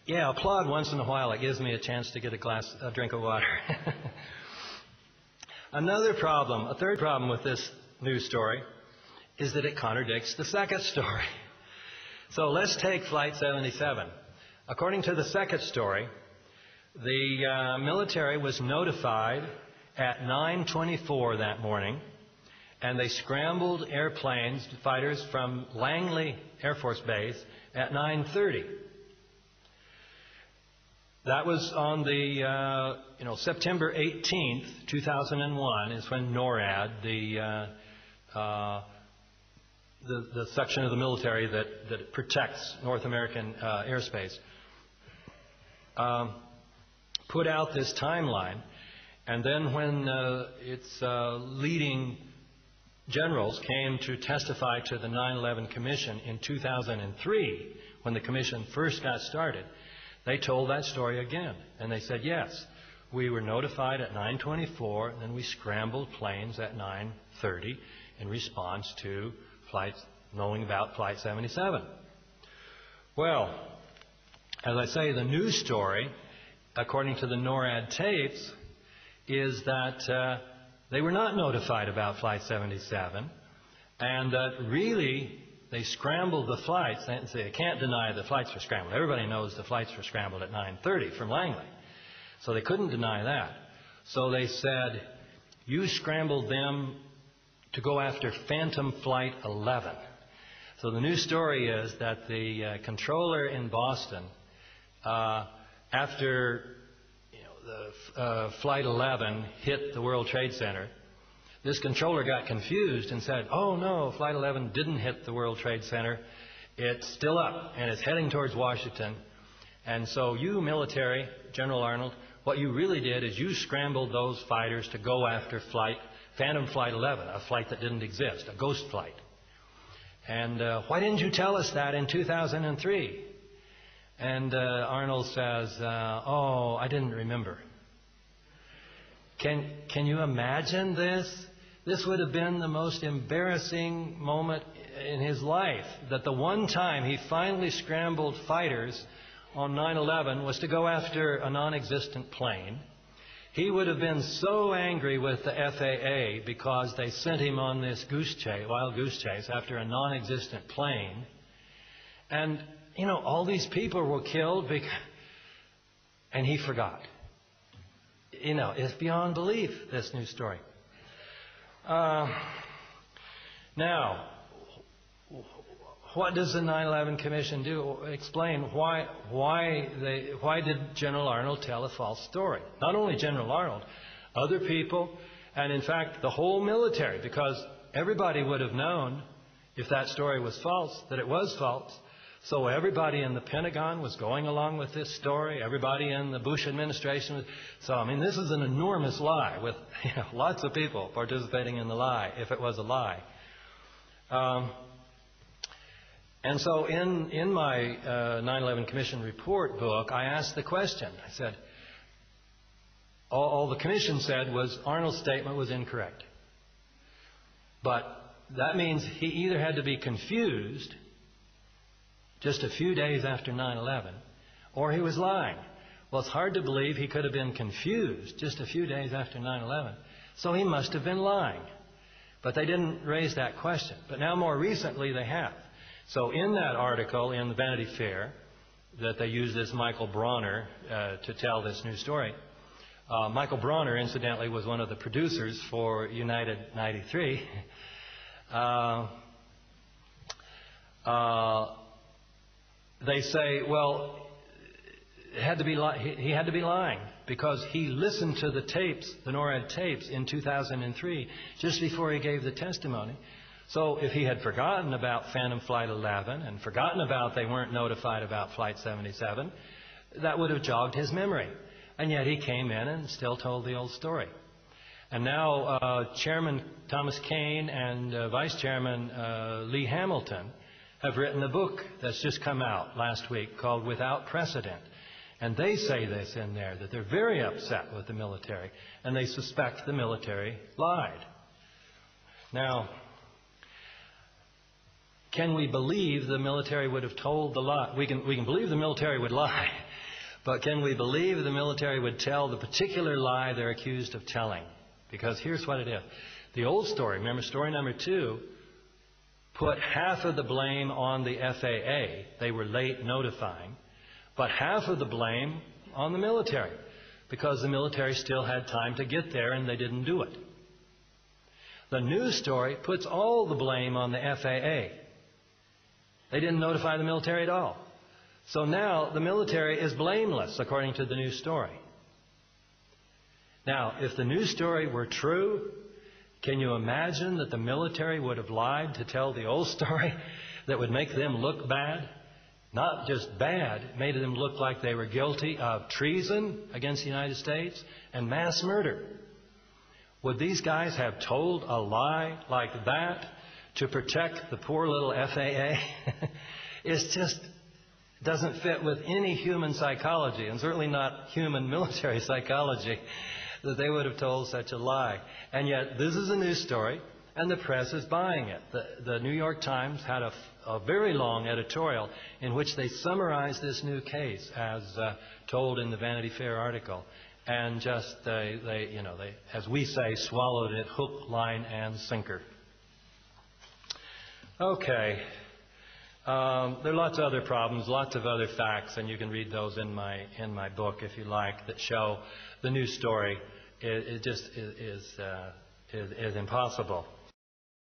Yeah, applaud once in a while. It gives me a chance to get a drink of water. Another problem, a third problem with this news story is that it contradicts the second story. So let's take Flight 77. According to the second story, the military was notified at 9:24 that morning, and they scrambled airplanes, fighters from Langley Air Force Base at 9:30. That was on the September 18th, 2001 is when NORAD, the section of the military that protects North American airspace, put out this timeline. And then when its leading generals came to testify to the 9/11 Commission in 2003, when the Commission first got started, they told that story again. And they said, yes, we were notified at 9:24, and then we scrambled planes at 9:30 in response to knowing about Flight 77. Well, as I say, the news story, according to the NORAD tapes, is that they were not notified about Flight 77, and that really they scrambled the flights. They can't deny the flights were scrambled. Everybody knows the flights were scrambled at 9:30 from Langley. So they couldn't deny that. So they said, you scrambled them to go after Phantom Flight 11. So the news story is that the controller in Boston, after Flight 11 hit the World Trade Center, this controller got confused and said, oh no, Flight 11 didn't hit the World Trade Center. It's still up and it's heading towards Washington. And so you, military, General Arnold, what you really did is you scrambled those fighters to go after Phantom Flight 11, a flight that didn't exist, a ghost flight. And why didn't you tell us that in 2003? And Arnold says, oh, I didn't remember. Can you imagine this? This would have been the most embarrassing moment in his life, that the one time he finally scrambled fighters on 9/11 was to go after a non-existent plane. He would have been so angry with the FAA because they sent him on this wild goose chase after a non-existent plane. And, all these people were killed and he forgot. It's beyond belief, this news story. Now, what does the 9/11 Commission do? Explain why did General Arnold tell a false story? Not only General Arnold, other people, and in fact the whole military, because everybody would have known if that story was false, that it was false. So everybody in the Pentagon was going along with this story. Everybody in the Bush administration was. So, this is an enormous lie with lots of people participating in the lie, if it was a lie. And so in my 9/11 Commission report book, I asked the question. I said, all the Commission said was Arnold's statement was incorrect. But that means he either had to be confused just a few days after 9/11, or he was lying. Well, it's hard to believe he could have been confused just a few days after 9/11, so he must have been lying. But they didn't raise that question. But now more recently they have. So in that article in the Vanity Fair that they used this Michael Bronner to tell this news story, Michael Bronner, incidentally, was one of the producers for United 93. They say, well, he had to be lying because he listened to the tapes, the NORAD tapes, in 2003, just before he gave the testimony. So if he had forgotten about Phantom Flight 11 and forgotten about they weren't notified about Flight 77, that would have jogged his memory. And yet he came in and still told the old story. And now Chairman Thomas Kean and Vice Chairman Lee Hamilton have written a book that's just come out last week called Without Precedent. And they say this in there, that they're very upset with the military and they suspect the military lied. Now, can we believe the military would have told the lie? We can believe the military would lie, but can we believe the military would tell the particular lie they're accused of telling? Because here's what it is. The old story, remember story number 2, put half of the blame on the FAA. They were late notifying, but half of the blame on the military, because the military still had time to get there and they didn't do it. The new story puts all the blame on the FAA. They didn't notify the military at all. So now the military is blameless, according to the new story. Now, if the new story were true, can you imagine that the military would have lied to tell the old story that would make them look bad? Not just bad, it made them look like they were guilty of treason against the United States and mass murder. Would these guys have told a lie like that to protect the poor little FAA? It just doesn't fit with any human psychology, and certainly not human military psychology, that they would have told such a lie. And yet, this is a news story, and the press is buying it. The New York Times had a very long editorial in which they summarized this new case as told in the Vanity Fair article, and just they as we say, swallowed it hook, line, and sinker. Okay. There are lots of other problems, lots of other facts, and you can read those in my book if you like, that show the new story. It just is impossible.